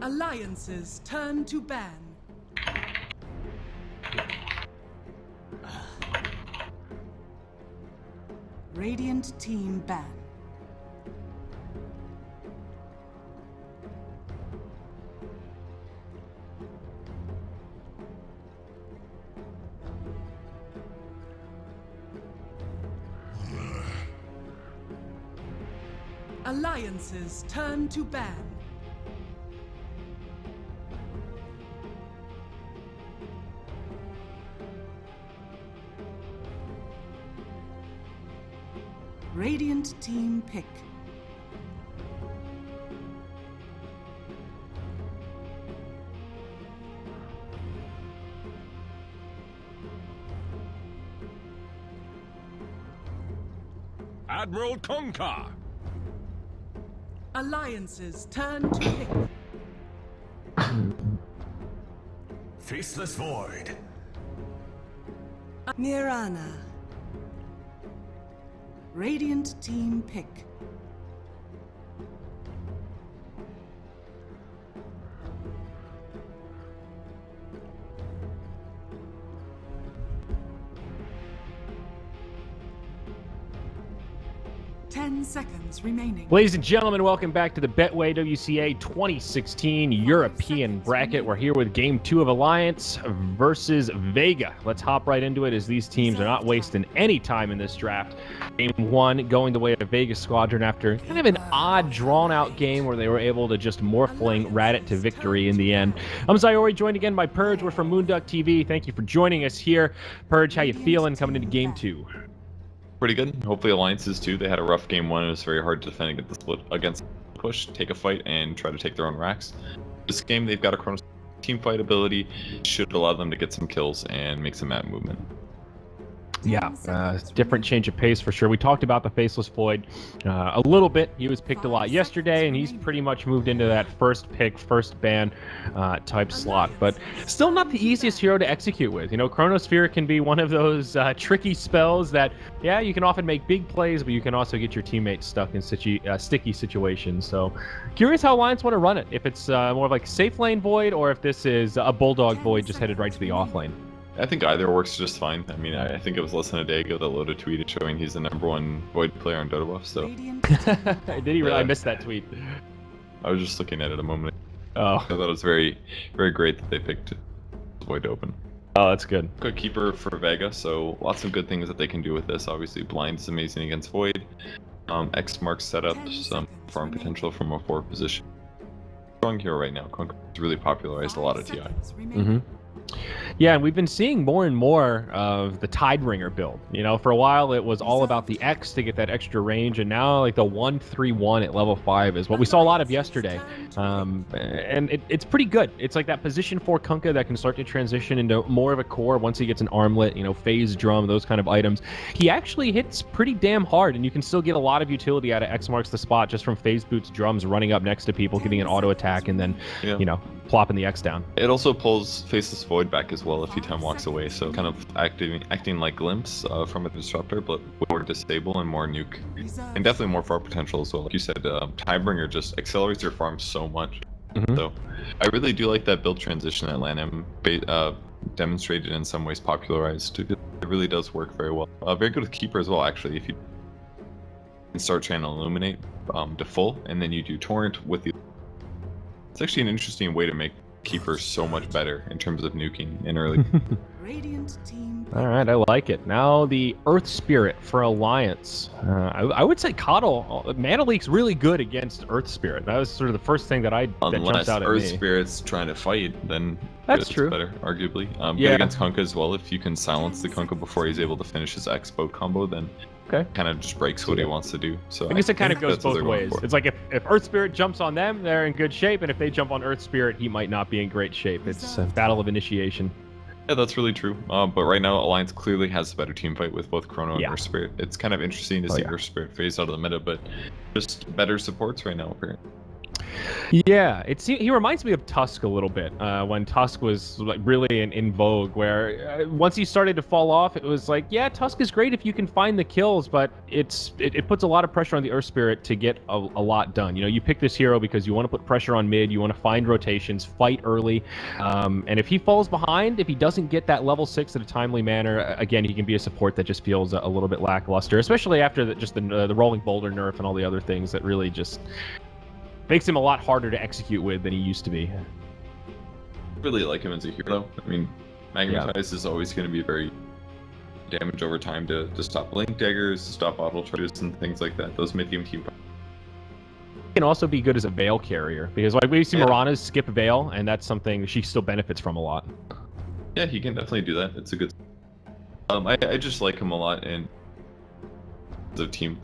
Alliances turn to ban. Radiant team ban. Alliances turn to ban. Radiant team pick. Admiral Conquer. Alliances turn to pick. Faceless Void. Mirana. Radiant team pick. Seconds remaining. Ladies and gentlemen, welcome back to the Betway WCA 2016 European bracket. We're here with Game 2 of Alliance versus Vega. Let's hop right into it as these teams are not wasting any time in this draft. Game 1 going the way of Vega Squadron after kind of an odd, drawn-out game where they were able to just morphling rat it to victory in the end. I'm Zyori, joined again by Purge. We're from Moonduck TV. Thank you for joining us here. Purge, how you feeling coming into Game 2? Pretty good. Hopefully Alliances too. They had a rough game 1. It was very hard to defend against push, take a fight, and try to take their own racks. This game, they've got a Chronos team fight ability. Should allow them to get some kills and make some map movement. Yeah, different change of pace for sure. We talked about the Faceless Void a little bit. He was picked a lot yesterday, and he's pretty much moved into that first pick, first ban type slot. But still not the easiest hero to execute with. You know, Chronosphere can be one of those tricky spells that, yeah, you can often make big plays, but you can also get your teammates stuck in sticky situations. So curious how Alliance want to run it. If it's more of like safe lane Void, or if this is a Bulldog Void just headed right to the off lane. I think either works just fine. I mean, I think it was less than a day ago that Loda tweeted showing he's the #1 Void player on Dota Buff, so... Did he really? I missed that tweet. I was just looking at it a moment ago. Oh. I thought it was very, very great that they picked Void to open. Oh, that's good. Good keeper for Vega, so lots of good things that they can do with this. Obviously, Blind is amazing against Void. X marks set up some farm potential from a forward position. Strong hero right now. Conquer has really popularized a lot of TI. Mm-hmm. Yeah, and we've been seeing more and more of the Tidebringer build. You know, for a while it was all about the X to get that extra range, and now like the 1-3-1 at level 5 is what we saw a lot of yesterday. And it's pretty good. It's like that position 4 Kunkka that can start to transition into more of a core once he gets an armlet, you know, phase drum, those kind of items. He actually hits pretty damn hard, and you can still get a lot of utility out of X marks the spot just from phase boots drums running up next to people, getting an auto attack, and then, you know, plopping the X down. It also pulls Faceless Void back as well if he time walks away, so kind of acting like Glimpse from a disruptor, but more disable and more nuke, and definitely more farm potential as well. Like you said, Tidebringer just accelerates your farm so much. So I really do like that build transition that LANM demonstrated, in some ways popularized. It really does work very well. Very good with Keeper as well, actually. If you can start trying to illuminate to full, and then you do Torrent with the... It's actually an interesting way to make Keeper so much better in terms of nuking in early. All right, I like it. Now the Earth Spirit for Alliance. I would say Coddle, Mana Leak's really good against Earth Spirit. That was sort of the first thing that jumps out at me. Unless Earth Spirit's trying to fight, then that's true. Better, arguably. Good against Kunkka as well. If you can silence the Kunkka before he's able to finish his X boat combo, then kind of just breaks what he wants to do. So I guess it kind of goes both ways. It's like if Earth Spirit jumps on them, they're in good shape, and if they jump on Earth Spirit, he might not be in great shape. It's a battle of initiation. Yeah, that's really true. But right now, Alliance clearly has a better team fight with both Chrono and Earth Spirit. It's kind of interesting to see Earth Spirit phase out of the meta, but just better supports right now, apparently. Yeah, he reminds me of Tusk a little bit, when Tusk was like really in vogue, where once he started to fall off, it was like, yeah, Tusk is great if you can find the kills, but it puts a lot of pressure on the Earth Spirit to get a lot done. You know, you pick this hero because you want to put pressure on mid, you want to find rotations, fight early, and if he falls behind, if he doesn't get that level 6 in a timely manner, again, he can be a support that just feels a little bit lackluster, especially after the rolling boulder nerf and all the other things that really just makes him a lot harder to execute with than he used to be. Really like him as a hero. I mean, Magnetize is always going to be very damage over time to stop link daggers, to stop auto charges and things like that. Those mid-game team. He can also be good as a Veil carrier, because like we see Mirana's skip Veil, and that's something she still benefits from a lot. Yeah, he can definitely do that. It's a good. I just like him a lot, and the team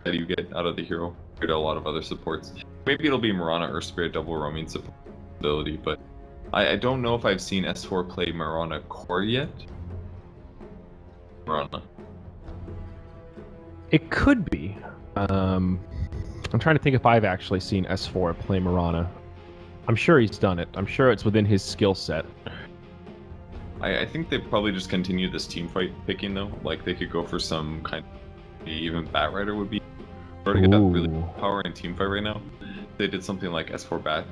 that you get out of the hero compared to a lot of other supports. Maybe it'll be Mirana or Spirit double roaming support ability, but I don't know if I've seen S4 play Mirana core yet. Mirana. It could be. I'm trying to think if I've actually seen S4 play Mirana. I'm sure he's done it. I'm sure it's within his skill set. I think they probably just continue this team fight picking though. Like they could go for some kind of, even Bat Rider would be to get that really power in team fight right now. They did something like S4 Bat.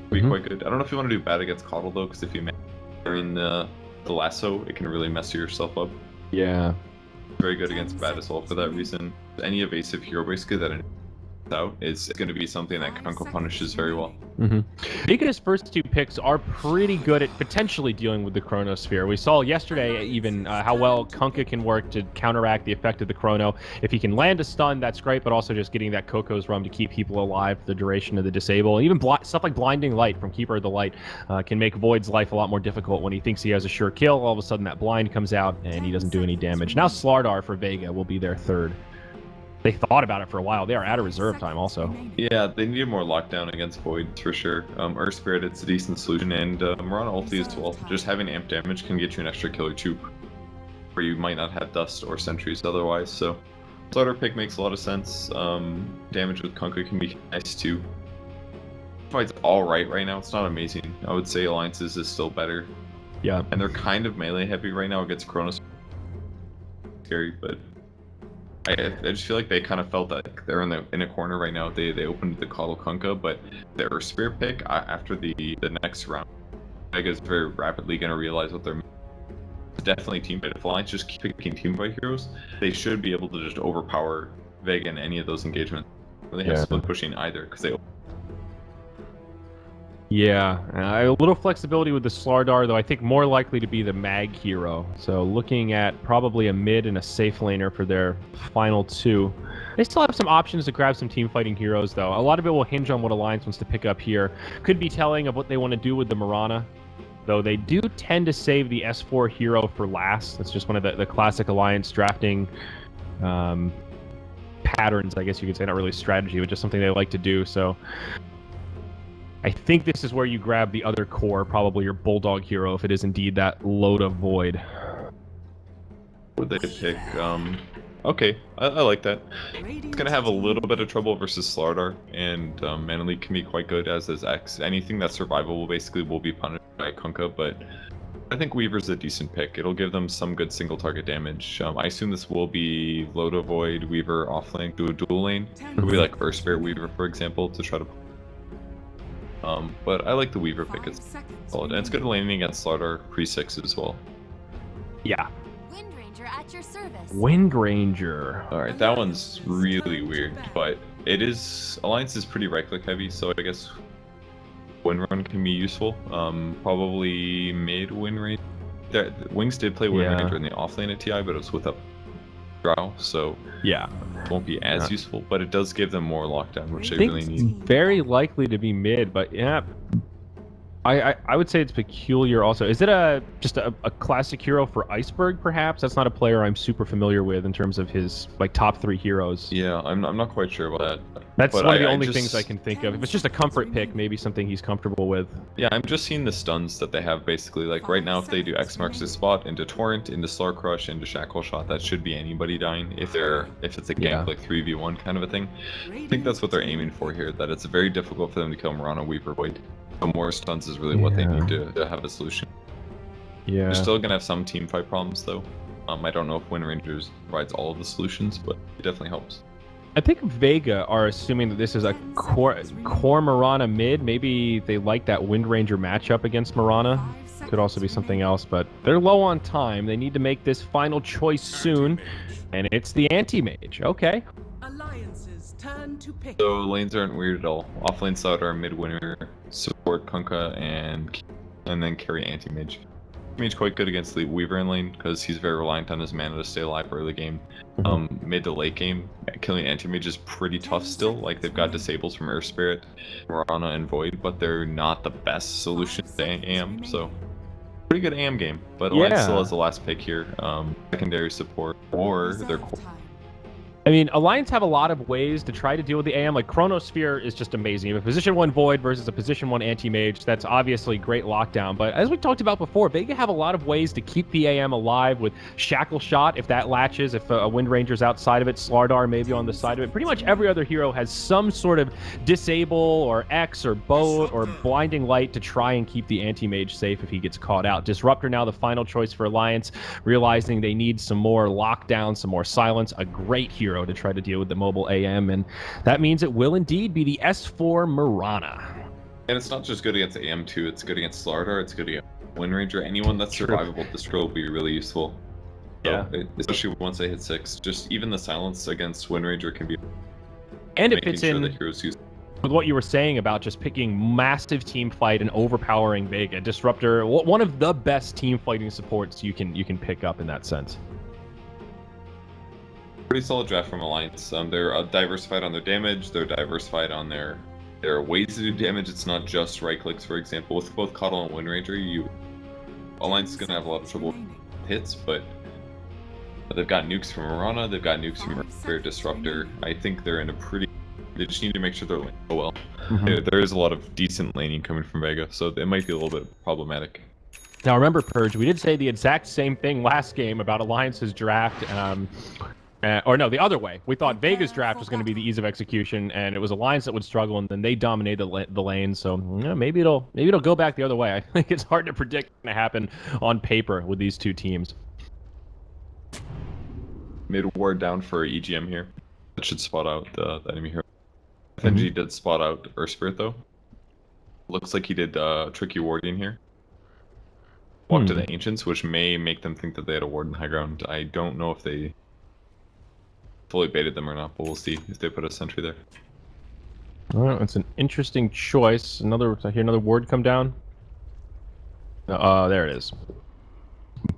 Would be quite good. I don't know if you want to do Bat against Coddle though, because if you during the lasso, it can really mess yourself up. Yeah. Very good against Bat as well for that reason. Any evasive hero basically that out is going to be something that Kanko punishes very well. Vega's first two picks are pretty good at potentially dealing with the Chronosphere. We saw yesterday even how well Kunkka can work to counteract the effect of the Chrono. If he can land a stun, that's great, but also just getting that Coco's Rum to keep people alive for the duration of the disable. Even stuff like Blinding Light from Keeper of the Light can make Void's life a lot more difficult when he thinks he has a sure kill. All of a sudden that blind comes out and he doesn't do any damage. Now Slardar for Vega will be their third. They thought about it for a while. They are out of reserve time also. Yeah, they need more lockdown against Void for sure. Earth Spirit, it's a decent solution, and Mirana ulti as well. Just having amp damage can get you an extra kill or two, where you might not have dust or sentries otherwise. So, starter pick makes a lot of sense. Damage with Kunkka can be nice too. Fight's alright right now. It's not amazing. I would say Alliances is still better. Yeah. And they're kind of melee heavy right now against Kronos. Scary, but I just feel like they kind of felt that they're in a corner right now. They opened the Coddle Kunkka, but their Spirit pick after the next round, Vega is very rapidly going to realize what they're definitely team fight. If Alliance just keep picking team fight heroes, they should be able to just overpower Vega in any of those engagements. They have split pushing either because they. Yeah, a little flexibility with the Slardar, though I think more likely to be the mag hero. So looking at probably a mid and a safe laner for their final two. They still have some options to grab some team fighting heroes, though. A lot of it will hinge on what Alliance wants to pick up here. Could be telling of what they want to do with the Mirana, though they do tend to save the S4 hero for last. That's just one of the classic Alliance drafting patterns, I guess you could say. Not really strategy, but just something they like to do. So I think this is where you grab the other core, probably your Bulldog hero, if it is indeed that load of Void. Would they pick? Okay, I like that. It's gonna have a little bit of trouble versus Slardar, and Mana Leak can be quite good, as is X. Anything that's survivable basically will be punished by Kunkka, but I think Weaver's a decent pick. It'll give them some good single target damage. I assume this will be Loda Void, Weaver, offlane, do a dual lane. It would be like Earth Spirit Weaver, for example, to try to. But I like the Weaver pick as solid, and it's good laning against Slardar pre-6 as well. Yeah. Wind Ranger at your service. Wind Ranger. Alright, that one's really weird, but it is... Alliance is pretty right-click heavy, so I guess Wind Run can be useful. Probably mid-Wind Ranger. Wings did play Wind Ranger in the offlane at TI, but it was with a Drow, so yeah, it won't be as useful, but it does give them more lockdown, which they really need. Very likely to be mid, but yeah, I would say it's peculiar also. Is it just a classic hero for Iceberg, perhaps? That's not a player I'm super familiar with in terms of his like top 3 heroes. Yeah, I'm not quite sure about that. That's But one of the I only just- things I can think of. If it's just a comfort pick, maybe something he's comfortable with. Yeah, I'm just seeing the stuns that they have basically. Like right now, if they do X marks the spot into Torrent, into Slar Crush, into Shackle Shot, that should be anybody dying. If it's a gank Yeah. like 3v1 kind of a thing. I think that's what they're aiming for here. That it's very difficult for them to kill Mirana, Weaver, Void. So more stuns is really what they need to have a solution. Yeah. They're still gonna have some team fight problems though. I don't know if Wind Rangers provides all of the solutions, but it definitely helps. I think Vega are assuming that this is a core Mirana mid. Maybe they like that Wind Ranger matchup against Mirana. Could also be something else, but they're low on time. They need to make this final choice soon, and it's the anti-mage. Okay. Alliance's turn to pick. So lanes aren't weird at all. Offlane Side are mid winner, support Kunkka, and then carry anti-mage. Mage quite good against the Weaver in lane because he's very reliant on his mana to stay alive early game. Mid to late game, killing anti-mage is pretty tough still. Like they've got disables from Earth Spirit, Mirana, and Void, but they're not the best solution to AM. So pretty good AM game. But Alliance still has the last pick here. Secondary support or their core. I mean, Alliance have a lot of ways to try to deal with the AM. Like, Chronosphere is just amazing. You have a position 1 Void versus a position 1 Anti-Mage. That's obviously great lockdown. But as we talked about before, Vega have a lot of ways to keep the AM alive with Shackle Shot, if that latches, if a Wind Ranger's outside of it, Slardar maybe on the side of it. Pretty much every other hero has some sort of Disable or X or Bow or Blinding Light to try and keep the Anti-Mage safe if he gets caught out. Disruptor now the final choice for Alliance, realizing they need some more lockdown, some more silence. A great hero to try to deal with the mobile AM, and that means it will indeed be the S4 Mirana. And it's not just good against AM2, it's good against Slardar, it's good against Wind Ranger. Anyone that's survivable, this drill will be really useful. So, especially once they hit 6. Just even the silence against Wind Ranger can be. And it fits in the heroes use. with what you were saying about just picking massive team fight and overpowering Vega. Disruptor, one of the best team fighting supports you can pick up in that sense. Pretty solid draft from Alliance. They're diversified on their damage. They're diversified on their ways to do damage. It's not just right clicks, for example. With both Coddle and Wind Ranger, Alliance is gonna have a lot of trouble with hits, but they've got nukes from Mirana. They've got nukes from Spirit Disruptor. I think they're in a pretty. They just need to make sure they're laning well. There is a lot of decent laning coming from Vega, so it might be a little bit problematic. Now remember, Purge, we did say the exact same thing last game about Alliance's draft. Or no, the other way. We thought Vega's draft was going to be the ease of execution, and it was Alliance that would struggle, and then they dominated the lane. So maybe it'll go back the other way. I think it's hard to predict what's going to happen on paper with these two teams. Mid ward down for EGM here. That should spot out the enemy hero. FNG did spot out Earth Spirit though. Looks like he did tricky warding here. Walked to the Ancients, which may make them think that they had a ward in the high ground. I don't know if they fully baited them or not, but we'll see if they put a sentry there. Well, it's an interesting choice. I hear another ward come down. There it is.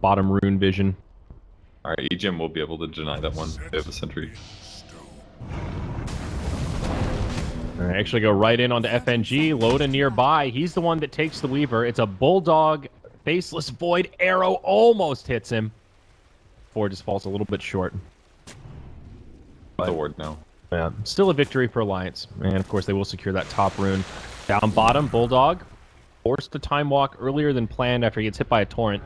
Bottom rune vision. Alright, EGM will be able to deny that one. They have a sentry. I actually go right in onto FNG. Loda nearby. He's the one that takes the Weaver. It's a Bulldog. Faceless Void arrow almost hits him. Ford just falls a little bit short. The ward now. Yeah, still a victory for Alliance. And of course, they will secure that top rune. Down bottom, Bulldog forced to time walk earlier than planned after he gets hit by a torrent.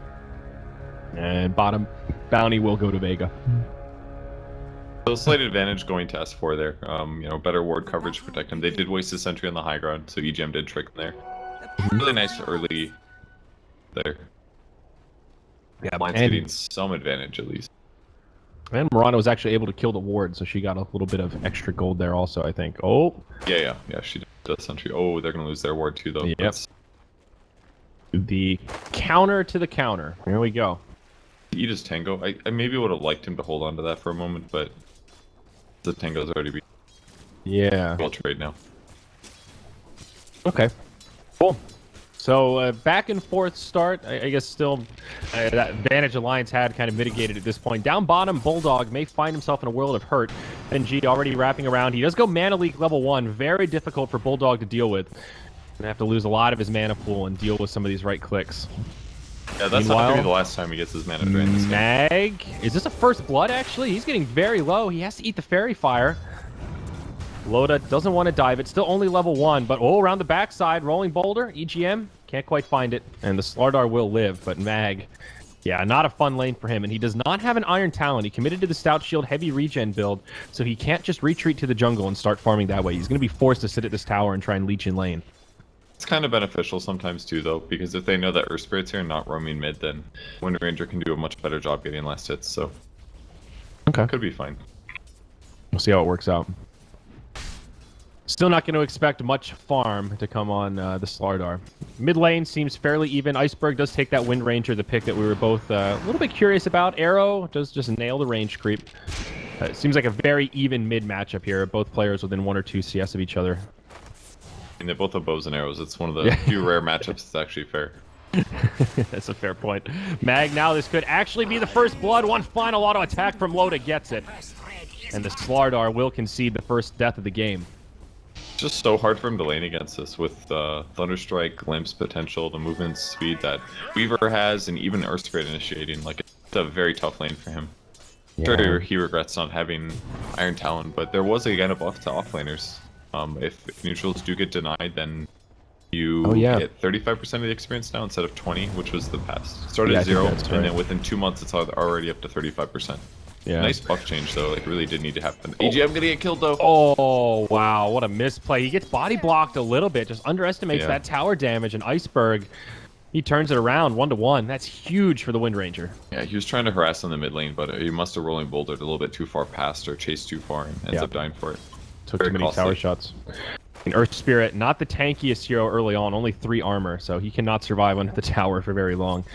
And bottom bounty will go to Vega. So slight advantage going to S4 there. Better ward coverage to protect him. They did waste a sentry on the high ground, so EGM did trick them there. Really nice early there. Yeah, Alliance getting some advantage at least. And Mirana was actually able to kill the ward, so she got a little bit of extra gold there also, I think. Oh! Yeah, she does sentry. Oh, they're going to lose their ward too, though. Yep. That's... The counter to the counter. Here we go. He just Tango. I maybe would have liked him to hold on to that for a moment, but the Tango's already beat. Yeah. We'll trade now. Okay. Cool. So back and forth start. I guess still that advantage Alliance had kind of mitigated at this point. Down bottom, Bulldog may find himself in a world of hurt. NG already wrapping around. He does go Mana Leak level 1. Very difficult for Bulldog to deal with. Gonna have to lose a lot of his mana pool and deal with some of these right clicks. Yeah, that's not gonna be the last time he gets his mana drained this game. Mag? Is this a first blood actually? He's getting very low. He has to eat the Fairy Fire. Loda doesn't want to dive. It's still only level 1, but around the backside, rolling boulder, EGM, can't quite find it. And the Slardar will live, but Mag, yeah, not a fun lane for him. And he does not have an Iron Talon. He committed to the Stout Shield heavy regen build, so he can't just retreat to the jungle and start farming that way. He's going to be forced to sit at this tower and try and leech in lane. It's kind of beneficial sometimes too, though, because if they know that Earth Spirit's here and not roaming mid, then Wind Ranger can do a much better job getting last hits, so okay, could be fine. We'll see how it works out. Still not going to expect much farm to come on the Slardar. Mid lane seems fairly even. Iceberg does take that Wind Ranger, the pick that we were both a little bit curious about. Arrow does just nail the range creep. It seems like a very even mid matchup here. Both players within 1 or 2 CS of each other. And they both have bows and arrows. It's one of the few rare matchups that's actually fair. That's a fair point. Mag, now this could actually be the first blood. One final auto attack from Loda gets it. And the Slardar will concede the first death of the game. It's just so hard for him to lane against this with Thunderstrike, Glimpse potential, the movement speed that Weaver has, and even Earth Spirit initiating. Like, it's a very tough lane for him. Yeah. Sure, he regrets not having Iron Talon, but there was again a buff to offlaners. If neutrals do get denied, then you get 35% of the experience now instead of 20, which was the past. Started at 0, and then within 2 months it's already up to 35%. Yeah. Nice buff change, though. Like, really did need to happen. EGM gonna get killed, though. Oh, wow. What a misplay. He gets body blocked a little bit. Just underestimates that tower damage. And Iceberg, he turns it around 1-to-1. That's huge for the Wind Ranger. Yeah, he was trying to harass in the mid lane, but he must have rolling bouldered a little bit too far past or chased too far and ends up dying for it. Took too many tower shots. And Earth Spirit, not the tankiest hero early on. Only 3 armor, so he cannot survive under the tower for very long.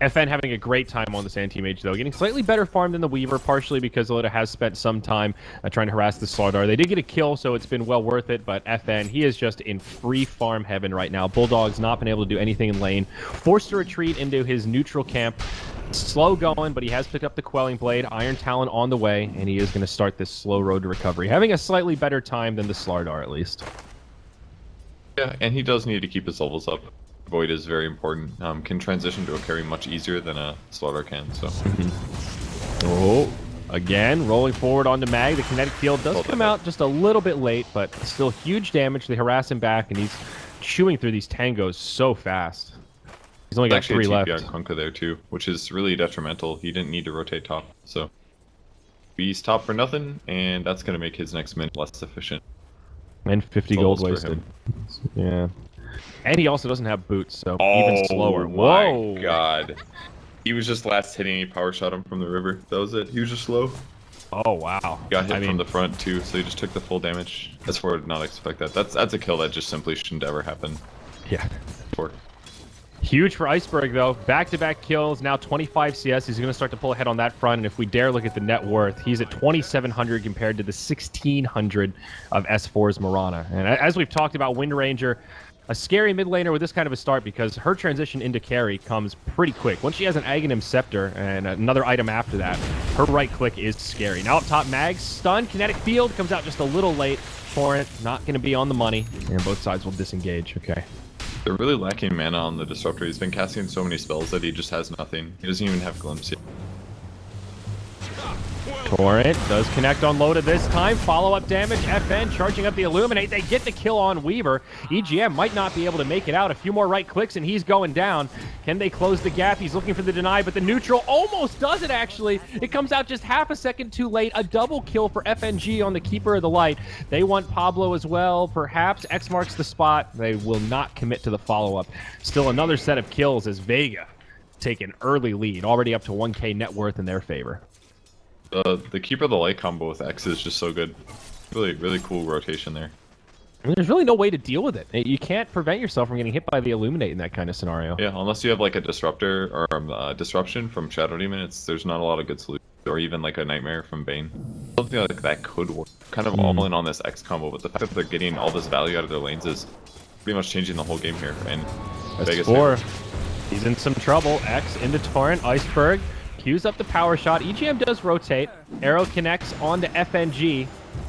FN having a great time on this anti-mage, though. Getting slightly better farm than the Weaver, partially because Loda has spent some time trying to harass the Slardar. They did get a kill, so it's been well worth it, but FN, he is just in free farm heaven right now. Bulldog's not been able to do anything in lane. Forced to retreat into his neutral camp. Slow going, but he has picked up the Quelling Blade. Iron Talon on the way, and he is going to start this slow road to recovery. Having a slightly better time than the Slardar, at least. Yeah, and he does need to keep his levels up. Void is very important. Can transition to a carry much easier than a Slaughter can, so. Oh, again, rolling forward onto Mag. The kinetic field does come out just a little bit late, but still huge damage. They harass him back, and he's chewing through these tangos so fast. He's only got 3 left. Actually, a TP on Kunkka there, too, which is really detrimental. He didn't need to rotate top, so. He's top for nothing, and that's going to make his next minute less efficient. And 50 gold wasted. Yeah. And he also doesn't have boots, so even slower. Whoa! My God. He was just last hitting, he power shot him from the river. That was it. He was just slow. Oh, wow. Got hit from the front, too, so he just took the full damage. That's where I did not expect that. That's a kill that just simply shouldn't ever happen. Yeah. For. Huge for Iceberg, though. Back-to-back kills, now 25 CS. He's going to start to pull ahead on that front, and if we dare look at the net worth, he's at 2,700 compared to the 1,600 of S4's Mirana. And as we've talked about, Wind Ranger, a scary mid laner with this kind of a start because her transition into carry comes pretty quick. Once she has an Aghanim Scepter and another item after that, her right click is scary. Now up top, Mag, stun, kinetic field, comes out just a little late. Torrent, not going to be on the money, and both sides will disengage. Okay. They're really lacking mana on the Disruptor. He's been casting so many spells that he just has nothing. He doesn't even have Glimpse yet. Torrent does connect on Loda this time. Follow-up damage. FN charging up the Illuminate. They get the kill on Weaver. EGM might not be able to make it out. A few more right clicks and he's going down. Can they close the gap? He's looking for the deny, but the neutral almost does it, actually. It comes out just half a second too late. A double kill for FNG on the Keeper of the Light. They want Pablo as well. Perhaps X marks the spot. They will not commit to the follow-up. Still another set of kills as Vega take an early lead. Already up to 1K net worth in their favor. The Keeper of the Light combo with X is just so good. Really, really cool rotation there. I mean, there's really no way to deal with it. You can't prevent yourself from getting hit by the Illuminate in that kind of scenario. Yeah, unless you have like a Disruptor or Disruption from Shadow Demon, there's not a lot of good solutions. Or even like a Nightmare from Bane. Something like that could work. Kind of all in on this X combo, but the fact that they're getting all this value out of their lanes is pretty much changing the whole game here. And Vegas 4. He's in some trouble. X into Torrent, Iceberg. Queues up the power shot. EGM does rotate. Arrow connects onto FNG.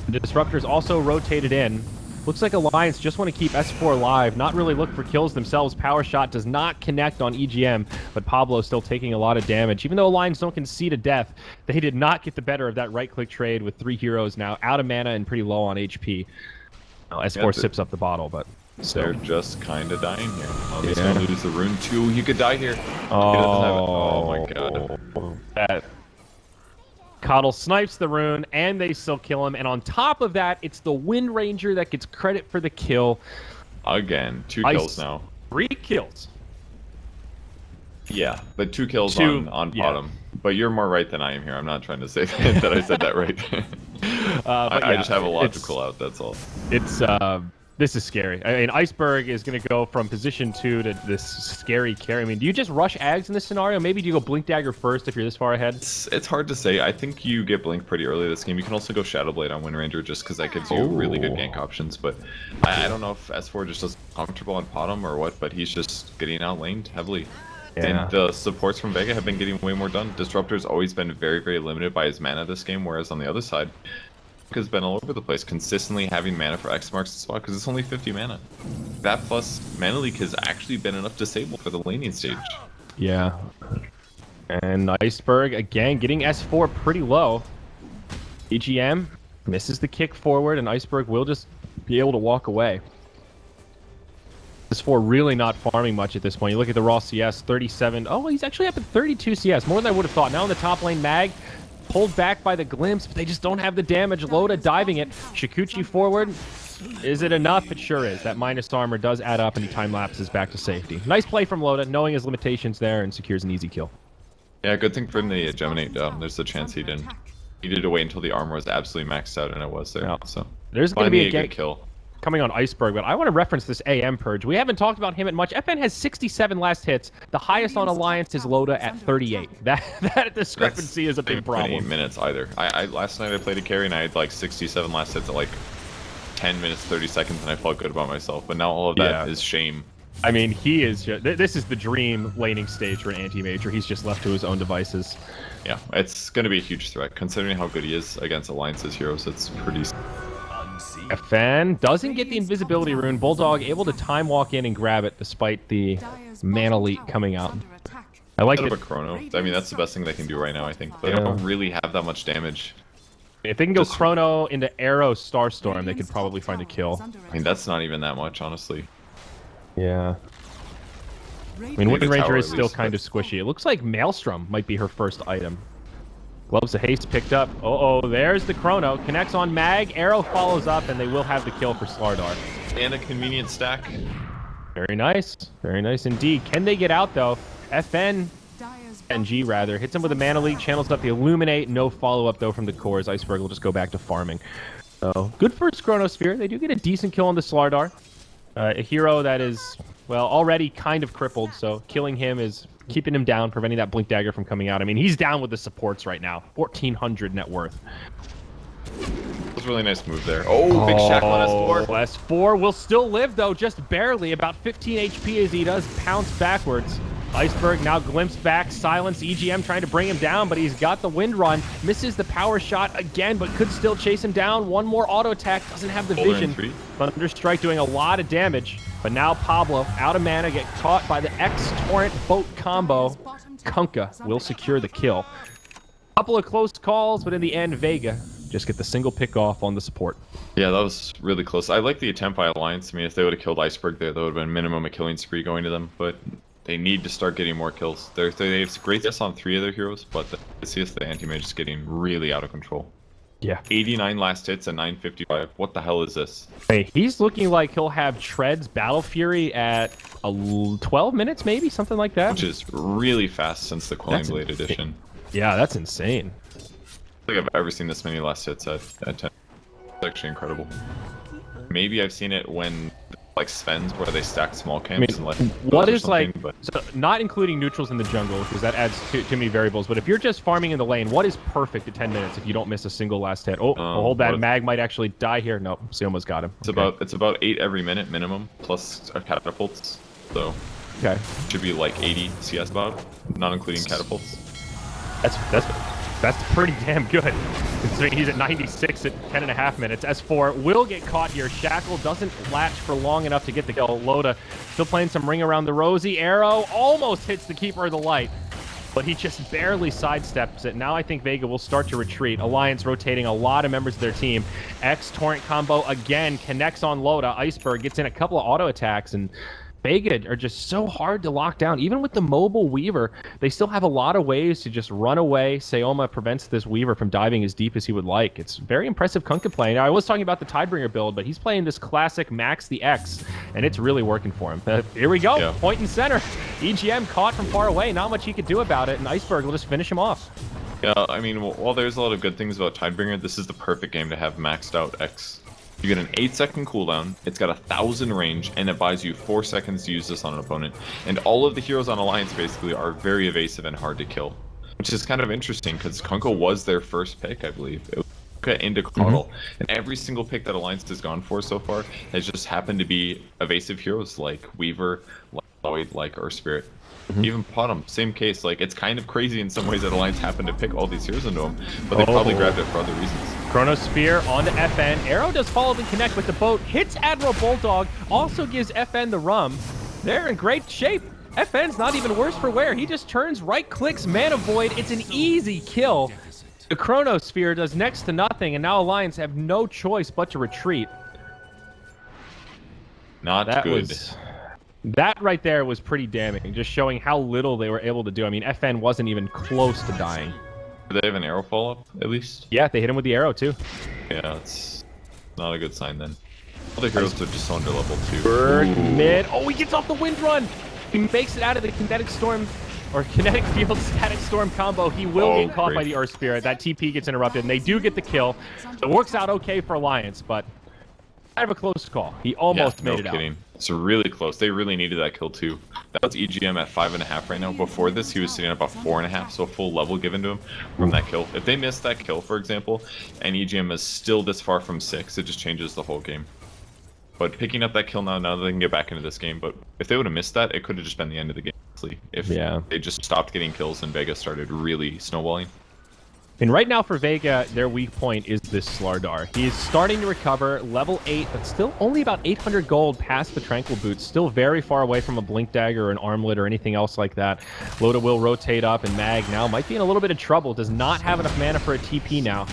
The Disruptor's also rotated in. Looks like Alliance just want to keep S4 alive, not really look for kills themselves. Power shot does not connect on EGM, but Pablo still taking a lot of damage. Even though Alliance don't concede a death, they did not get the better of that right-click trade with 3 heroes now out of mana and pretty low on HP. S4 sips up the bottle, but still. They're just kind of dying here. He's going to lose the rune too. He could die here. Oh my god. That Coddle snipes the rune, and they still kill him. And on top of that, it's the Wind Ranger that gets credit for the kill. Again, 2 kills now. 3 kills. Yeah, but 2 kills on bottom. But you're more right than I am here. I'm not trying to say that I said that right. I just have a logical out, that's all. It's this is scary. I mean, Iceberg is going to go from position 2 to this scary carry. I mean, do you just rush Ags in this scenario? Maybe do you go Blink Dagger first if you're this far ahead? It's hard to say. I think you get Blink pretty early this game. You can also go Shadow Blade on Wind Ranger just because that gives you really good gank options. But I don't know if S4 just doesn't comfortable on bottom or what, but he's just getting outlaned heavily. Yeah. And the supports from Vega have been getting way more done. Disruptor's always been very, very limited by his mana this game, whereas on the other side, has been all over the place, consistently having mana for X marks the spot because it's only 50 mana. That plus mana leak has actually been enough disable for the laning stage. Yeah. And Iceberg, again, getting S4 pretty low. EGM misses the kick forward, and Iceberg will just be able to walk away. S4 really not farming much at this point. You look at the raw CS, 37. Oh, he's actually up at 32 CS, more than I would have thought. Now in the top lane, Mag pulled back by the glimpse, but they just don't have the damage. Loda diving it. Shikuchi forward. Is it enough? It sure is. That minus armor does add up, and he time lapses back to safety. Nice play from Loda, knowing his limitations there, and secures an easy kill. Yeah, good thing for him to Geminate. There's a chance he didn't. He needed to wait until the armor was absolutely maxed out, and it was there. Yeah. So there's going to be a good kill coming on Iceberg, but I want to reference this AM purge. We haven't talked about him at much. FN has 67 last hits. The highest on Alliance is Loda at 38. That discrepancy is a big problem. Minutes either. I last night I played a carry and I had like 67 last hits at like 10 minutes 30 seconds, and I felt good about myself. But now all of that is shame. I mean, he is just, this is the dream laning stage for an anti-major. He's just left to his own devices. Yeah, it's going to be a huge threat considering how good he is against Alliance's heroes. It's pretty. FN doesn't get the invisibility rune. Bulldog able to time walk in and grab it despite the mana leak coming out. I like it. A chrono. I mean, that's the best thing they can do right now, I think. They don't really have that much damage. If they can go chrono into Arrow Starstorm, they could probably find a kill. I mean, that's not even that much, honestly. Yeah. I mean, Wind Ranger is still kind of squishy. It looks like Maelstrom might be her first item. Gloves of Haste picked up. Uh-oh, there's the chrono. Connects on Mag. Arrow follows up, and they will have the kill for Slardar. And a convenient stack. Very nice. Very nice indeed. Can they get out, though? NG rather. Hits him with a mana leak. Channels up the Illuminate. No follow-up, though, from the cores. Iceberg will just go back to farming. So, good first Chronosphere. They do get a decent kill on the Slardar. A hero that is, well, already kind of crippled, so killing him is keeping him down, preventing that Blink Dagger from coming out. I mean, he's down with the supports right now. 1,400 net worth. That was a really nice move there. Oh, big shackle on S4. S4 will still live, though, just barely. About 15 HP as he does pounce backwards. Iceberg now glimpsed back. Silence. EGM trying to bring him down, but he's got the Wind Run. Misses the power shot again, but could still chase him down. One more auto attack. Doesn't have the vision. Thunderstrike doing a lot of damage. But now Pablo, out of mana, get caught by the X-Torrent boat combo. Kunkka will secure the kill. Couple of close calls, but in the end, Vega just get the single pick off on the support. Yeah, that was really close. I like the attempt by Alliance. I mean, if they would have killed Iceberg there, that would have been minimum a killing spree going to them, but they need to start getting more kills. They have great CS on 3 of their heroes, but the CS the anti-mage is getting really out of control. Yeah. 89 last hits and 955. What the hell is this? Hey, he's looking like he'll have Tread's Battle Fury at 12 minutes, maybe? Something like that. Which is really fast since the Quelling Blade edition. Yeah, that's insane. I don't think I've ever seen this many last hits at 10. It's actually incredible. Maybe I've seen it when like Sven's where they stack small camps and like what is like so not including neutrals in the jungle because that adds too many variables, but if you're just farming in the lane, what is perfect at 10 minutes if you don't miss a single last hit? Hold that. Mag might actually die here. Nope, Sioma's got him. It's about 8 every minute minimum plus catapults, so should be like 80 CS about, not including catapults. That's That's pretty damn good. Considering he's at 96 at 10.5 minutes. S4 will get caught here. Shackle doesn't latch for long enough to get the kill. Loda still playing some ring around the rosy. Arrow almost hits the Keeper of the Light, but he just barely sidesteps it. Now I think Vega will start to retreat. Alliance rotating a lot of members of their team. X Torrent combo again connects on Loda. Iceberg gets in a couple of auto attacks, and Vega are just so hard to lock down. Even with the mobile Weaver, they still have a lot of ways to just run away. Sayoma prevents this Weaver from diving as deep as he would like. It's very impressive Kunkka play. Now, I was talking about the Tidebringer build, but he's playing this classic Max the X, and it's really working for him. Here we go, yeah. Point and center. EGM caught from far away. Not much he could do about it, and Iceberg will just finish him off. Yeah, I mean, while there's a lot of good things about Tidebringer, this is the perfect game to have maxed out X. You get an 8-second cooldown, it's got 1,000 range, and it buys you 4 seconds to use this on an opponent. And all of the heroes on Alliance basically are very evasive and hard to kill. Which is kind of interesting, because Kunkka was their first pick, I believe. It was Kunkka into Coddle. And every single pick that Alliance has gone for so far has just happened to be evasive heroes like Weaver, like Lloyd, like Earth Spirit. Even Potom, same case. Like, it's kind of crazy in some ways that Alliance happened to pick all these heroes into them, but they probably grabbed it for other reasons. Chrono Spear onto FN. Arrow does follow and connect with the boat. Hits Admiral Bulldog. Also gives FN the rum. They're in great shape. FN's not even worse for wear. He just turns, right-clicks, Mana Void. It's an easy kill. The Chrono Sphere does next to nothing, and now Alliance have no choice but to retreat. Not good. That right there was pretty damning, just showing how little they were able to do. I mean, FN wasn't even close to dying. Do they have an arrow follow-up, at least? Yeah, they hit him with the arrow, too. Yeah, it's not a good sign, then. All the heroes are just under level 2. Berg, mid. Oh, he gets off the Wind Run! He makes it out of the Kinetic Storm, or Kinetic Field Static Storm combo. He will get caught by the Earth Spirit. That TP gets interrupted, and they do get the kill. So it works out okay for Alliance, but I have a close call. He almost made it out. It's really close. They really needed that kill too. That was EGM at 5.5 right now. Before this, he was sitting at about 4.5, so a full level given to him from that kill. If they missed that kill, for example, and EGM is still this far from 6, it just changes the whole game. But picking up that kill now they can get back into this game. But if they would have missed that, it could have just been the end of the game, honestly. If they just stopped getting kills and Vega started really snowballing. And right now for Vega, their weak point is this Slardar. He's starting to recover, level 8, but still only about 800 gold past the Tranquil Boots. Still very far away from a Blink Dagger or an Armlet or anything else like that. Loda will rotate up, and Mag now might be in a little bit of trouble. Does not have enough mana for a TP now.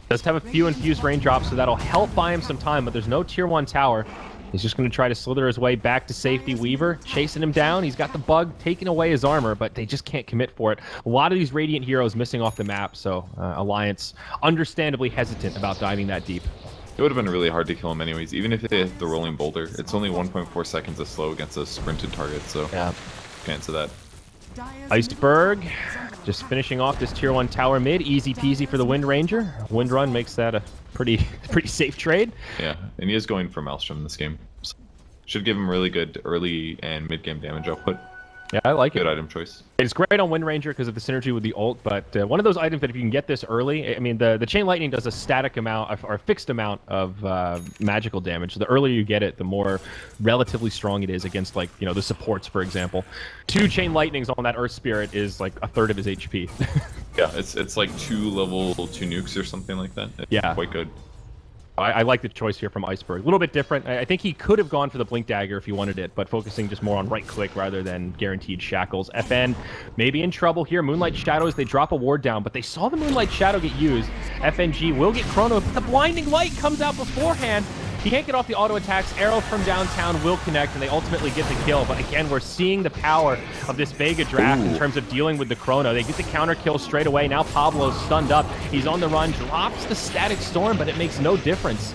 Does have a few infused raindrops, so that'll help buy him some time, but there's no tier 1 tower. He's just going to try to slither his way back to safety. Weaver chasing him down. He's got the bug taking away his armor, but they just can't commit for it. A lot of these Radiant heroes missing off the map, so Alliance understandably hesitant about diving that deep. It would have been really hard to kill him anyways, even if they hit the rolling boulder. It's only 1.4 seconds of slow against a sprinted target, so can't answer that. Iceberg just finishing off this tier 1 tower mid. Easy peasy for the Wind Ranger. Wind Run makes that a pretty safe trade. Yeah, and he is going for Maelstrom in this game. So should give him really good early and mid game damage output. Yeah, I like it. Good item choice. It's great on Wind Ranger because of the synergy with the ult, but one of those items that if you can get this early, I mean, the Chain Lightning does a static amount, or a fixed amount of magical damage. So the earlier you get it, the more relatively strong it is against, like, you know, the supports, for example. 2 Chain Lightnings on that Earth Spirit is like a third of his HP. Yeah, it's like 2 level 2 nukes or something like that. It's quite good. I like the choice here from Iceberg. A little bit different. I think he could have gone for the Blink Dagger if he wanted it, but focusing just more on right-click rather than guaranteed shackles. FN maybe in trouble here. Moonlight Shadows, they drop a ward down, but they saw the Moonlight Shadow get used. FNG will get Chrono, but the Blinding Light comes out beforehand. He can't get off the auto attacks. Arrow from downtown will connect, and they ultimately get the kill. But again, we're seeing the power of this Vega draft in terms of dealing with the Chrono. They get the counter kill straight away. Now Pablo's stunned up. He's on the run, drops the Static Storm, but it makes no difference.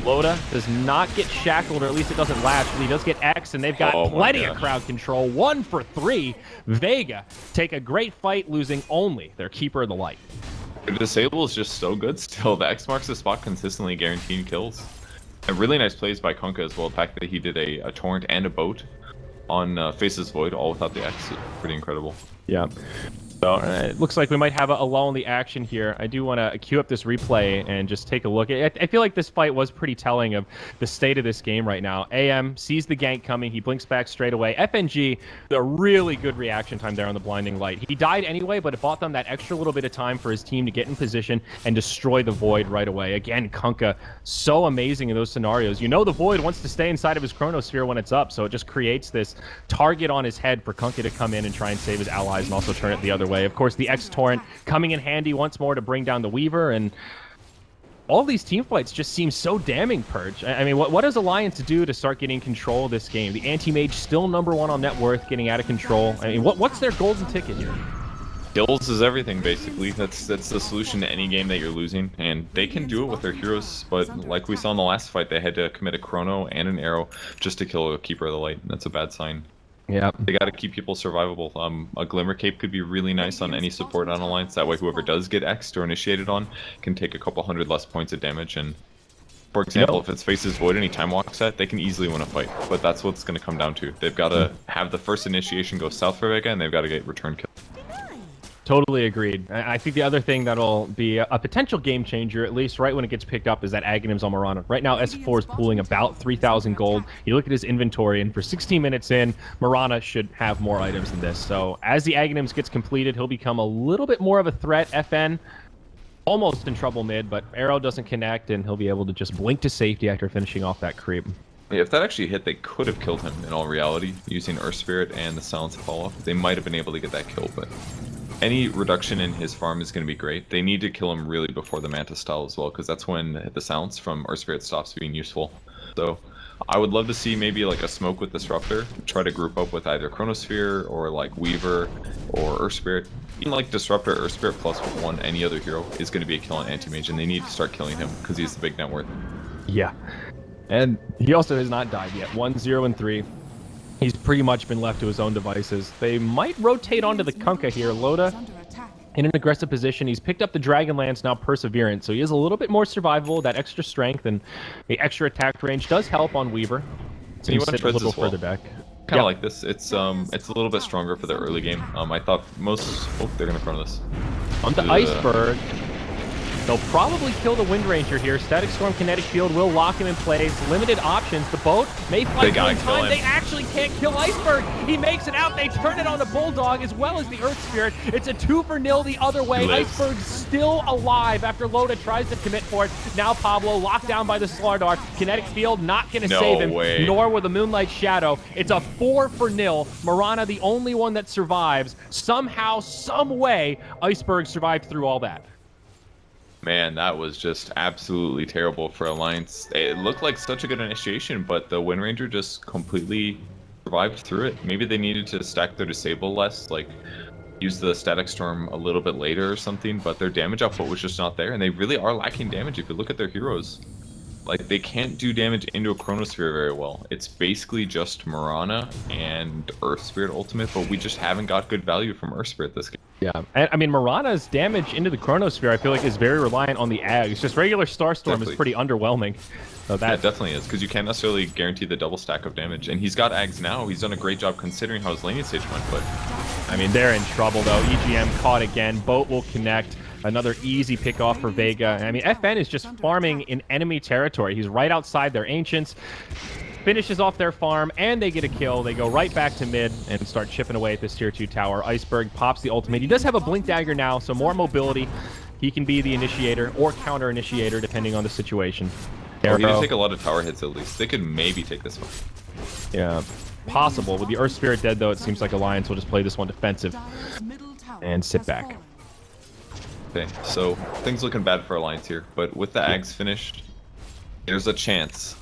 Loda does not get shackled, or at least it doesn't latch, but he does get X, and they've got plenty of crowd control. 1 for 3. Vega take a great fight, losing only their Keeper of the Light. The disable is just so good still. The X marks the spot, consistently guaranteeing kills. A really nice plays by Kunkka as well. The fact that he did a torrent and a boat on Faceless Void, all without the X, is pretty incredible. Yeah. So it looks like we might have a lull in the action here. I do want to queue up this replay and just take a look. I feel like this fight was pretty telling of the state of this game right now. AM sees the gank coming. He blinks back straight away. FNG, a really good reaction time there on the blinding light. He died anyway, but it bought them that extra little bit of time for his team to get in position and destroy the Void right away. Again, Kunkka, so amazing in those scenarios. You know the Void wants to stay inside of his Chronosphere when it's up, so it just creates this target on his head for Kunkka to come in and try and save his allies and also turn it the other way. Of course, the X-Torrent coming in handy once more to bring down the Weaver, and all these team fights just seem so damning, Purge. I mean, what does Alliance do to start getting control of this game? The Anti-Mage still #1 on net worth, getting out of control. I mean, what's their golden ticket here? Kills is everything, basically. That's the solution to any game that you're losing, and they can do it with their heroes, but like we saw in the last fight, they had to commit a Chrono and an Arrow just to kill a Keeper of the Light, and that's a bad sign. Yeah, they got to keep people survivable. A Glimmer Cape could be really nice on any support on Alliance. That way, whoever does get X'd or initiated on can take a couple hundred less points of damage. And for example, if it's faces Void any time walk set, they can easily win a fight. But that's what's going to come down to. They've got to have the first initiation go south for Vega, and they've got to get return kill. Totally agreed. I think the other thing that'll be a potential game changer, at least right when it gets picked up, is that Aghanims on Mirana. Right now, S4 is pooling about 3,000 gold. You look at his inventory, and for 16 minutes in, Mirana should have more items than this. So as the Aghanims gets completed, he'll become a little bit more of a threat. FN, almost in trouble mid, but Arrow doesn't connect, and he'll be able to just blink to safety after finishing off that creep. Yeah, if that actually hit, they could have killed him in all reality, using Earth Spirit and the Silence of Follow-Up. They might have been able to get that kill, but any reduction in his farm is going to be great. They need to kill him really before the Manta style as well, because that's when the Silence from Earth Spirit stops being useful. So I would love to see maybe like a smoke with Disruptor, try to group up with either Chronosphere or like Weaver or Earth Spirit. Even like Disruptor, Earth Spirit plus one, any other hero is going to be a kill on Anti-Mage, and they need to start killing him because he's the big net worth. Yeah, and he also has not died yet. 1, 0, and 3. He's pretty much been left to his own devices. They might rotate onto the Kunkka here. Loda in an aggressive position. He's picked up the Dragonlance, now Perseverance, so he is a little bit more survivable. That extra strength and the extra attack range does help on Weaver. So he sit a little further back. Kind of like this. It's a little bit stronger for the early game. I thought most... Oh, they're going to front of this. Onto Iceberg. They'll probably kill the Wind Ranger here. Static Storm, Kinetic Field will lock him in place. Limited options. The boat may fight one time. They actually can't kill Iceberg. He makes it out. They turn it on the Bulldog as well as the Earth Spirit. It's a 2-0 the other way. Iceberg's still alive after Loda tries to commit for it. Now Pablo locked down by the Slardar. Kinetic Field not going to save him, nor with the Moonlight Shadow. It's a 4-0. Mirana, the only one that survives. Somehow, some way, Iceberg survived through all that. Man, that was just absolutely terrible for Alliance. It looked like such a good initiation, but the Wind Ranger just completely survived through it. Maybe they needed to stack their Disable less, like use the Static Storm a little bit later or something, but their damage output was just not there, and they really are lacking damage if you look at their heroes. Like, they can't do damage into a Chronosphere very well. It's basically just Mirana and Earth Spirit Ultimate, but we just haven't got good value from Earth Spirit this game. Yeah, and I mean, Mirana's damage into the Chronosphere, I feel like, is very reliant on the Ags. Just regular Starstorm is pretty underwhelming. So that... Yeah, it definitely is, because you can't necessarily guarantee the double stack of damage. And he's got Ags now. He's done a great job considering how his laning stage went, but... I mean, they're in trouble, though. EGM caught again. Boat will connect. Another easy pick off for Vega. I mean, FN is just farming in enemy territory. He's right outside their Ancients. Finishes off their farm, and they get a kill. They go right back to mid and start chipping away at this tier 2 tower. Iceberg pops the ultimate. He does have a Blink Dagger now, so more mobility. He can be the initiator or counter initiator, depending on the situation. Oh, he did take a lot of tower hits, at least. They could maybe take this one. Yeah, possible. With the Earth Spirit dead, though, it seems like Alliance will just play this one defensive and sit back. Okay, so things looking bad for Alliance here, but with the Ags finished, there's a chance.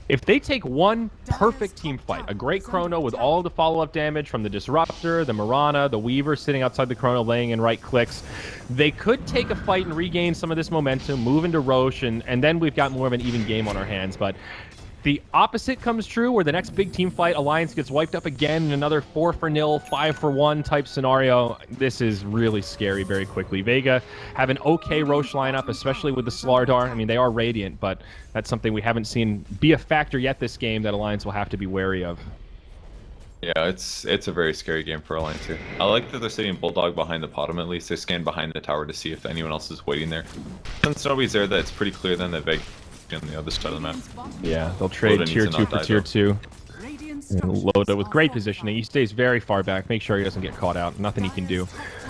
If they take one perfect team fight, a great Chrono with all the follow-up damage from the Disruptor, the Mirana, the Weaver sitting outside the Chrono laying in right clicks, they could take a fight and regain some of this momentum, move into Roche, and then we've got more of an even game on our hands. But the opposite comes true, where the next big team fight, Alliance gets wiped up again in another 4-0, 5-1 type scenario. This is really scary very quickly. Vega have an okay Roche lineup, especially with the Slardar. I mean, they are Radiant, but that's something we haven't seen be a factor yet this game that Alliance will have to be wary of. Yeah, it's a very scary game for Alliance here. I like that they're sitting Bulldog behind the bottom at least. They scan behind the tower to see if anyone else is waiting there. Since nobody's there, that it's pretty clear then that Vega on the other side of the map. Yeah, they'll trade tier 2 for tier 2. And Loda with great positioning. He stays very far back. Make sure he doesn't get caught out. Nothing he can do.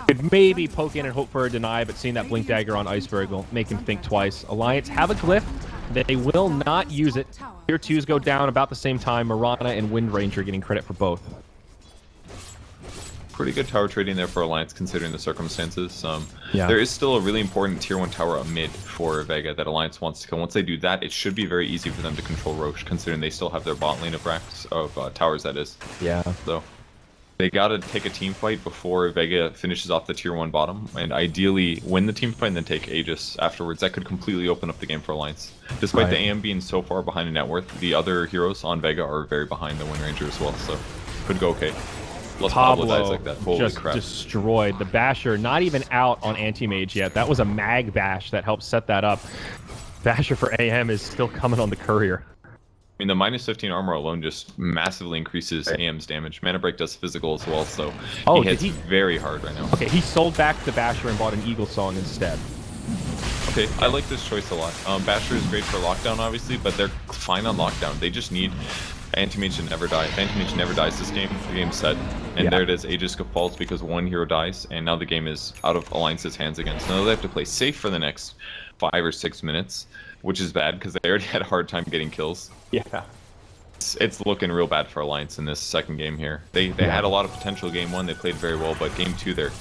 Could maybe poke in and hope for a deny, but seeing that Blink Dagger on Iceberg will make him think twice. Alliance have a glyph. They will not use it. Tier 2s go down about the same time. Mirana and Wind Ranger getting credit for both. Pretty good tower trading there for Alliance considering the circumstances. Yeah. There is still a really important tier 1 tower mid for Vega that Alliance wants to kill. Once they do that, it should be very easy for them to control Roche, considering they still have their bot lane of racks of towers, that is. Yeah. So they gotta take a team fight before Vega finishes off the tier 1 bottom, and ideally win the team fight and then take Aegis afterwards. That could completely open up the game for Alliance. Despite the AM being so far behind in net worth, the other heroes on Vega are very behind the Wind Ranger as well, so could go okay. Pablo dies like that. Holy just crap. destroyed. The Basher not even out on Anti-Mage yet. That was a mag bash that helped set that up. Basher for AM is still coming on the Courier. I mean, the minus 15 armor alone just massively increases AM's damage. Mana Break does physical as well, so he hits very hard right now. Okay, he sold back the Basher and bought an Eagle Song instead. Okay, I like this choice a lot. Basher is great for lockdown, obviously, but they're fine on lockdown. They just need Anti-Mage to never die. If Anti-Mage never dies this game, the game's set. And there it is, Aegis falls because one hero dies, and now the game is out of Alliance's hands again. So now they have to play safe for the next 5 or 6 minutes, which is bad because they already had a hard time getting kills. Yeah. It's looking real bad for Alliance in this second game here. They had a lot of potential game 1, they played very well, but game 2 their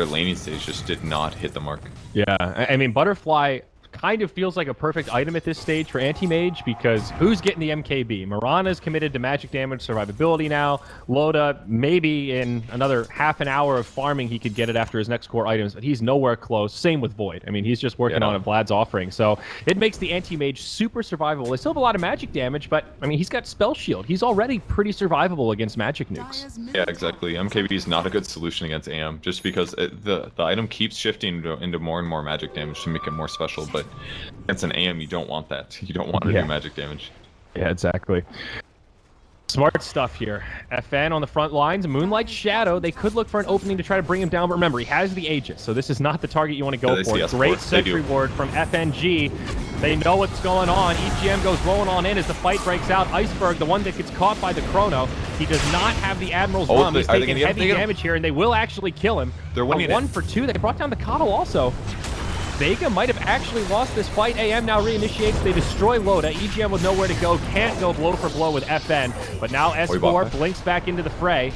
laning stage just did not hit the mark. Yeah, I mean, Butterfly kind of feels like a perfect item at this stage for Anti-Mage because who's getting the MKB? Mirana's committed to magic damage survivability now. Loda, maybe in another half an hour of farming, he could get it after his next core items, but he's nowhere close. Same with Void. I mean, he's just working on a Vlad's offering. So it makes the Anti-Mage super survivable. They still have a lot of magic damage, but I mean, he's got Spell Shield. He's already pretty survivable against magic nukes. Yeah, exactly. MKB is not a good solution against AM just because the item keeps shifting into more and more magic damage to make it more special, but against an AM, you don't want that. You don't want to do magic damage. Yeah, exactly. Smart stuff here. FN on the front lines, Moonlight Shadow. They could look for an opening to try to bring him down, but remember, he has the Aegis, so this is not the target you want to go for. Great sentry ward from FNG. They know what's going on. EGM goes rolling on in as the fight breaks out. Iceberg, the one that gets caught by the Chrono. He does not have the Admiral's Rum. He's taking heavy damage here, and they will actually kill him. They're winning 1 for 2. They brought down the Coddle also. Vega might have actually lost this fight. AM now reinitiates. They destroy Loda. EGM with nowhere to go. Can't go blow for blow with FN. But now S4 blinks back into the fray.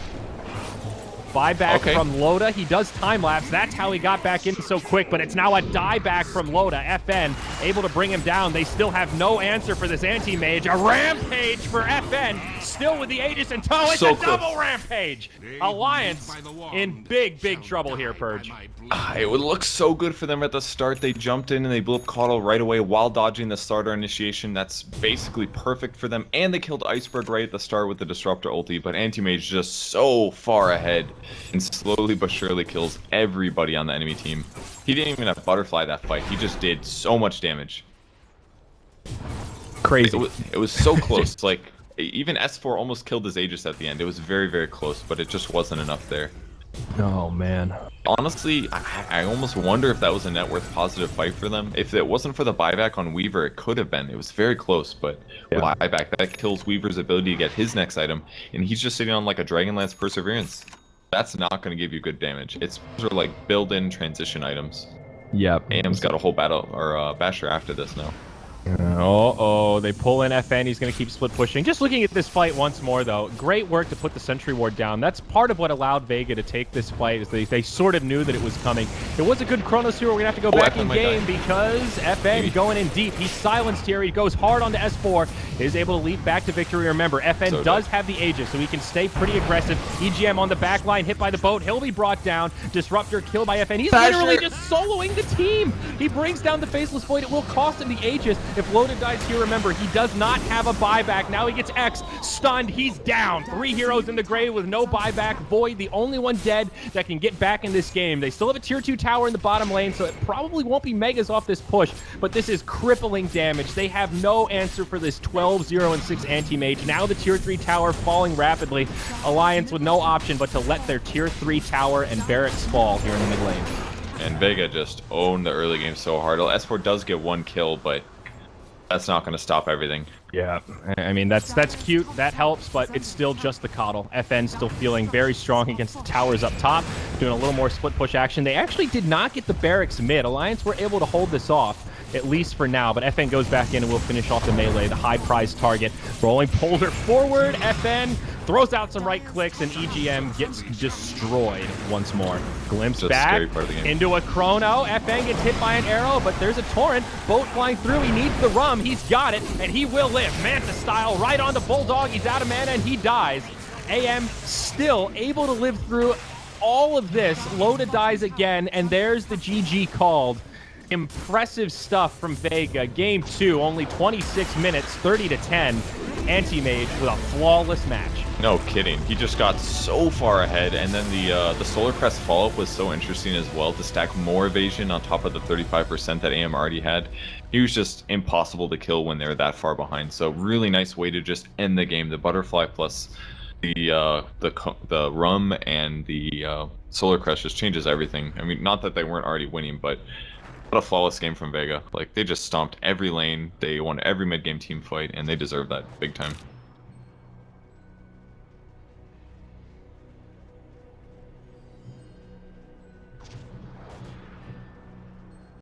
Buyback from Loda. He does time-lapse. That's how he got back in so quick, but it's now a dieback from Loda. FN able to bring him down. They still have no answer for this Anti-Mage. A rampage for FN. Still with the Aegis in tow. It's a double rampage. Alliance in big, big trouble here, Purge. It would look so good for them at the start. They jumped in and they blew up Coddle right away while dodging the starter initiation. That's basically perfect for them. And they killed Iceberg right at the start with the Disruptor ulti, but Anti-Mage just so far ahead and slowly but surely kills everybody on the enemy team. He didn't even have Butterfly that fight. He just did so much damage. Crazy. It was so close. Like, even S4 almost killed his Aegis at the end. It was very, very close, but it just wasn't enough there. Oh, man. Honestly, I almost wonder if that was a net worth positive fight for them. If it wasn't for the buyback on Weaver, it could have been. It was very close, but buyback, that kills Weaver's ability to get his next item, and he's just sitting on like a Dragonlance Perseverance. That's not going to give you good damage. It's sort of like build-in transition items. Yep. AM's got a whole battle, or Basher after this now. They pull in FN. He's going to keep split pushing. Just looking at this fight once more, though, great work to put the sentry ward down. That's part of what allowed Vega to take this fight, is they sort of knew that it was coming. It was a good Chronos here. We're going to have to go back in game because FN going in deep. He's silenced here. He goes hard onto S4. Is able to leap back to victory. Remember, FN does have the Aegis, so he can stay pretty aggressive. EGM on the back line, hit by the boat. He'll be brought down. Disruptor killed by FN. He's literally just soloing the team. He brings down the Faceless Void. It will cost him the Aegis. If Loaded dies here, remember, he does not have a buyback. Now he gets X, stunned, he's down. 3 heroes in the grave with no buyback. Void, the only one dead that can get back in this game. They still have a tier 2 tower in the bottom lane, so it probably won't be Megas off this push, but this is crippling damage. They have no answer for this 12, 0, and 6 anti-mage. Now the tier 3 tower falling rapidly. Alliance with no option but to let their tier 3 tower and barracks fall here in the mid lane. And Vega just owned the early game so hard. S4 does get 1 kill, but that's not going to stop everything. Yeah, I mean, that's cute, that helps, but it's still just the coddle. FN still feeling very strong against the towers up top, doing a little more split push action. They actually did not get the barracks mid. Alliance were able to hold this off, at least for now, but FN goes back in and will finish off the melee, the high prize target. Rolling Polar forward, FN throws out some right clicks, and EGM gets destroyed once more. Glimpse Just back scary part of the game. into a chrono. FN gets hit by an arrow, but there's a torrent. Boat flying through. He needs the rum. He's got it, and he will live. Manta style right on the Bulldog. He's out of mana, and he dies. AM still able to live through all of this. Loda dies again, and there's the GG called. Impressive stuff from Vega. Game 2, only 26 minutes, 30-10. Anti-Mage with a flawless match. No kidding. He just got so far ahead, and then the Solar Crest follow-up was so interesting as well to stack more evasion on top of the 35% that AM already had. He was just impossible to kill when they were that far behind. So really nice way to just end the game. The Butterfly plus the Rum and the Solar Crest just changes everything. I mean, not that they weren't already winning, but what a flawless game from Vega. Like, they just stomped every lane, they won every mid-game team fight, and they deserve that big time.